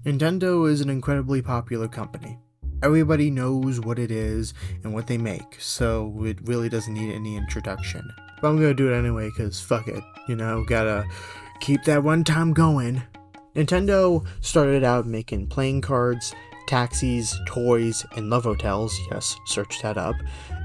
Nintendo is an incredibly popular company. Everybody knows what it is and what they make, so it really doesn't need any introduction. But I'm gonna do it anyway, cause fuck it, gotta keep that one time going. Nintendo started out making playing cards, taxis, toys, and love hotels, yes, search that up,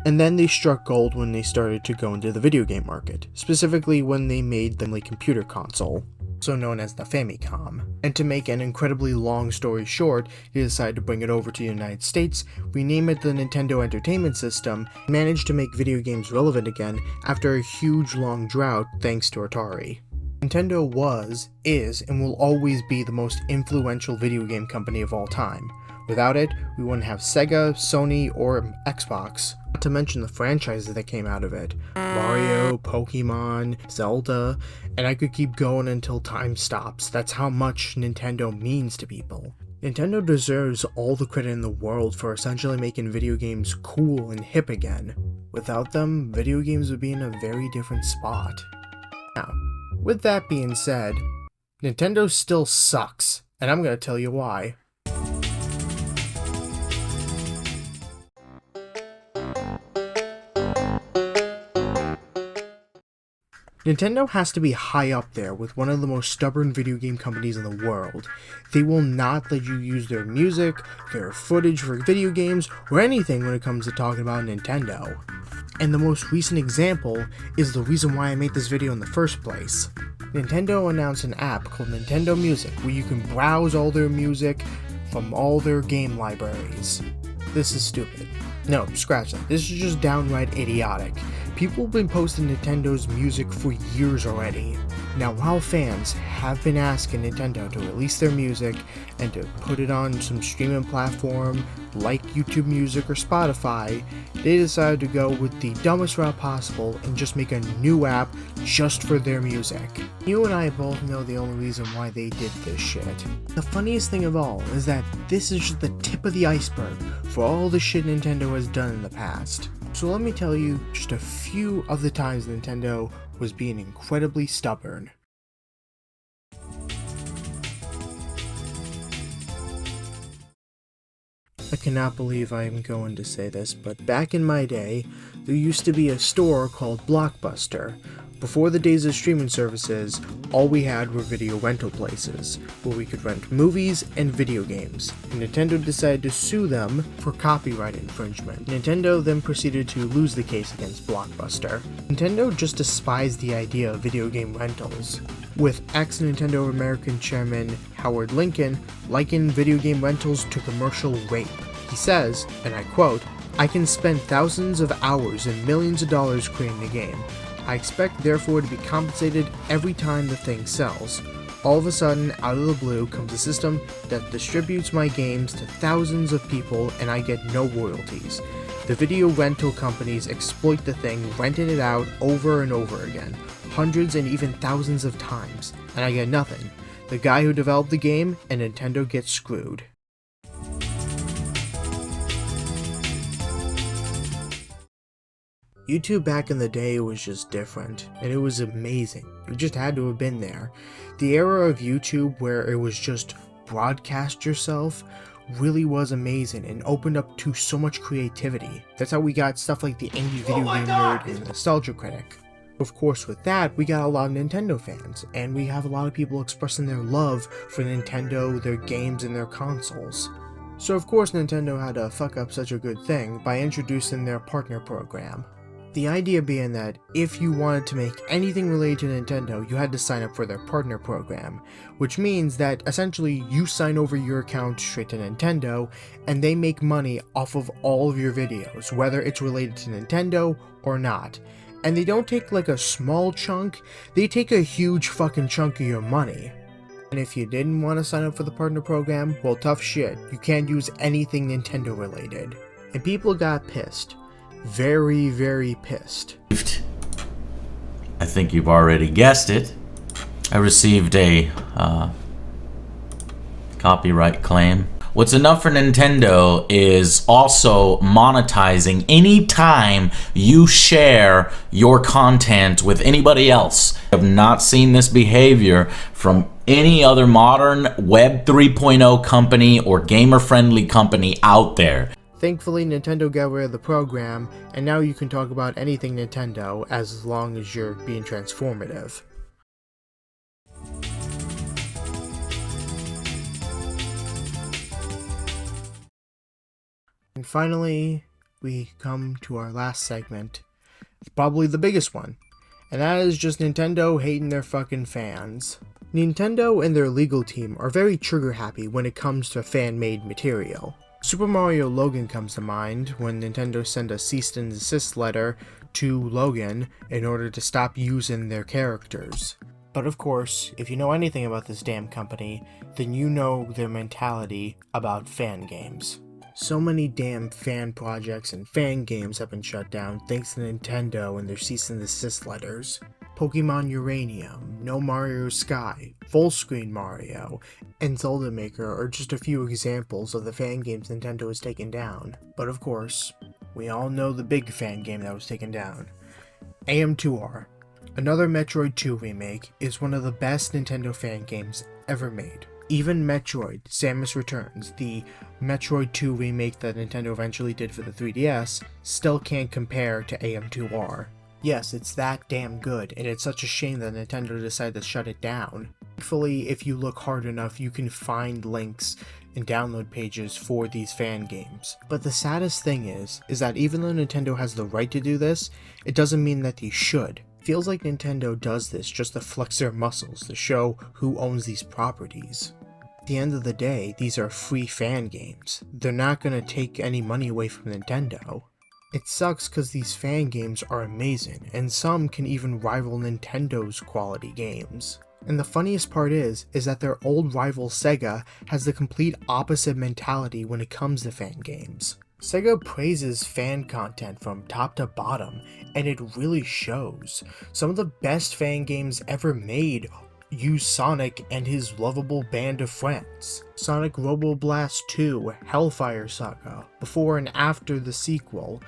and then they struck gold when they started to go into the video game market, specifically when they made the computer console, also known as the Famicom. And to make an incredibly long story short, they decided to bring it over to the United States, rename it the Nintendo Entertainment System, and managed to make video games relevant again after a huge long drought thanks to Atari. Nintendo was, is, and will always be the most influential video game company of all time. Without it, we wouldn't have Sega, Sony, or Xbox, not to mention the franchises that came out of it. Mario, Pokemon, Zelda, and I could keep going until time stops. That's how much Nintendo means to people. Nintendo deserves all the credit in the world for essentially making video games cool and hip again. Without them, video games would be in a very different spot. Now, with that being said, Nintendo still sucks, and I'm gonna tell you why. Nintendo has to be high up there with one of the most stubborn video game companies in the world. They will not let you use their music, their footage for video games, or anything when it comes to talking about Nintendo. And the most recent example is the reason why I made this video in the first place. Nintendo announced an app called Nintendo Music where you can browse all their music from all their game libraries. This is stupid. No, scratch that. This is just downright idiotic. People have been posting Nintendo's music for years already. Now, while fans have been asking Nintendo to release their music and to put it on some streaming platform like YouTube Music or Spotify, they decided to go with the dumbest route possible and just make a new app just for their music. You and I both know the only reason why they did this shit. The funniest thing of all is that this is just the tip of the iceberg for all the shit Nintendo has done in the past. So let me tell you just a few of the times Nintendo was being incredibly stubborn. I cannot believe I am going to say this, but back in my day, there used to be a store called Blockbuster. Before the days of streaming services, all we had were video rental places, where we could rent movies and video games, and Nintendo decided to sue them for copyright infringement. Nintendo then proceeded to lose the case against Blockbuster. Nintendo just despised the idea of video game rentals, with ex-Nintendo American chairman Howard Lincoln likened video game rentals to commercial rape. He says, and I quote, "I can spend thousands of hours and millions of dollars creating a game. I expect therefore to be compensated every time the thing sells. All of a sudden, out of the blue, comes a system that distributes my games to thousands of people and I get no royalties. The video rental companies exploit the thing, renting it out over and over again, hundreds and even thousands of times, and I get nothing. The guy who developed the game and Nintendo gets screwed." YouTube back in the day was just different, and it was amazing. You just had to have been there. The era of YouTube where it was just broadcast yourself really was amazing and opened up to so much creativity. That's how we got stuff like the Indie Video Game Nerd and Nostalgia Critic. Of course, with that, we got a lot of Nintendo fans, and we have a lot of people expressing their love for Nintendo, their games, and their consoles. So of course Nintendo had to fuck up such a good thing by introducing their partner program. The idea being that if you wanted to make anything related to Nintendo, you had to sign up for their partner program, which means that essentially you sign over your account straight to Nintendo, and they make money off of all of your videos, whether it's related to Nintendo or not. And they don't take like a small chunk, they take a huge fucking chunk of your money. And if you didn't want to sign up for the partner program, well, tough shit, you can't use anything Nintendo related. And people got pissed. Very, very pissed. I think you've already guessed it. I received a copyright claim. What's enough for Nintendo is also monetizing any time you share your content with anybody else. I have not seen this behavior from any other modern Web 3.0 company or gamer-friendly company out there. Thankfully, Nintendo got rid of the program, and now you can talk about anything Nintendo as long as you're being transformative. And finally, we come to our last segment, probably the biggest one, and that is just Nintendo hating their fucking fans. Nintendo and their legal team are very trigger happy when it comes to fan-made material. Super Mario Logan comes to mind when Nintendo sent a cease and desist letter to Logan in order to stop using their characters. But of course, if you know anything about this damn company, then you know their mentality about fan games. So many damn fan projects and fan games have been shut down thanks to Nintendo and their cease and desist letters. Pokemon Uranium, No Mario Sky, Full Screen Mario, and Zelda Maker are just a few examples of the fan games Nintendo has taken down. But of course, we all know the big fan game that was taken down. AM2R, another Metroid 2 remake, is one of the best Nintendo fan games ever made. Even Metroid, Samus Returns, the Metroid 2 remake that Nintendo eventually did for the 3DS, still can't compare to AM2R. Yes, it's that damn good, and it's such a shame that Nintendo decided to shut it down. Thankfully, if you look hard enough, you can find links and download pages for these fan games. But the saddest thing is that even though Nintendo has the right to do this, it doesn't mean that they should. It feels like Nintendo does this just to flex their muscles to show who owns these properties. At the end of the day, these are free fan games. They're not gonna take any money away from Nintendo. It sucks because these fan games are amazing, and some can even rival Nintendo's quality games. And the funniest part is that their old rival Sega has the complete opposite mentality when it comes to fan games. Sega praises fan content from top to bottom, and it really shows. Some of the best fan games ever made use Sonic and his lovable band of friends. Sonic Robo Blast 2, Hellfire Saga, before and after the sequel,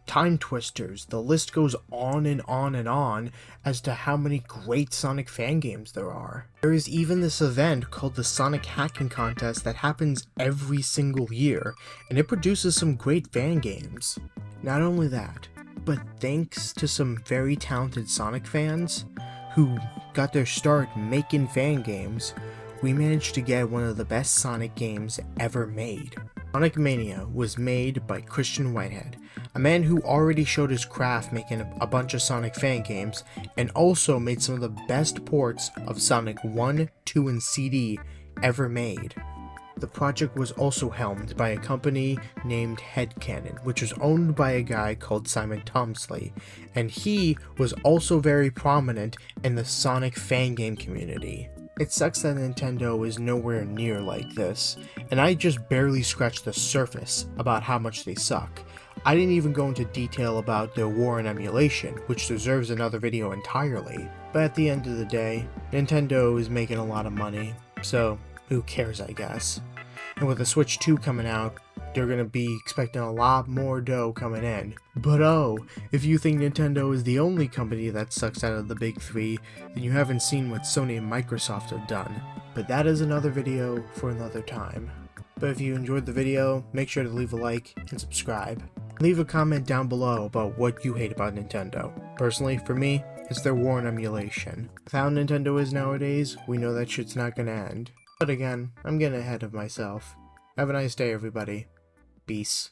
Time Twisters, the list goes on and on and on as to how many great Sonic fan games there are. There is even this event called the Sonic Hacking Contest that happens every single year, and it produces some great fan games. Not only that, but thanks to some very talented Sonic fans who got their start making fan games, we managed to get one of the best Sonic games ever made. Sonic Mania was made by Christian Whitehead, a man who already showed his craft making a bunch of Sonic fan games, and also made some of the best ports of Sonic 1, 2, and CD ever made. The project was also helmed by a company named Headcanon, which was owned by a guy called Simon Tomsley, and he was also very prominent in the Sonic fan game community. It sucks that Nintendo is nowhere near like this, and I just barely scratched the surface about how much they suck. I didn't even go into detail about their war on emulation, which deserves another video entirely. But at the end of the day, Nintendo is making a lot of money, so who cares, I guess. And with the Switch 2 coming out, they're gonna be expecting a lot more dough coming in. But oh, if you think Nintendo is the only company that sucks out of the big three, then you haven't seen what Sony and Microsoft have done. But that is another video for another time. But if you enjoyed the video, make sure to leave a like and subscribe. Leave a comment down below about what you hate about Nintendo. Personally, for me, it's their war on emulation. With how Nintendo is nowadays, we know that shit's not gonna end. But again, I'm getting ahead of myself. Have a nice day, everybody. Peace.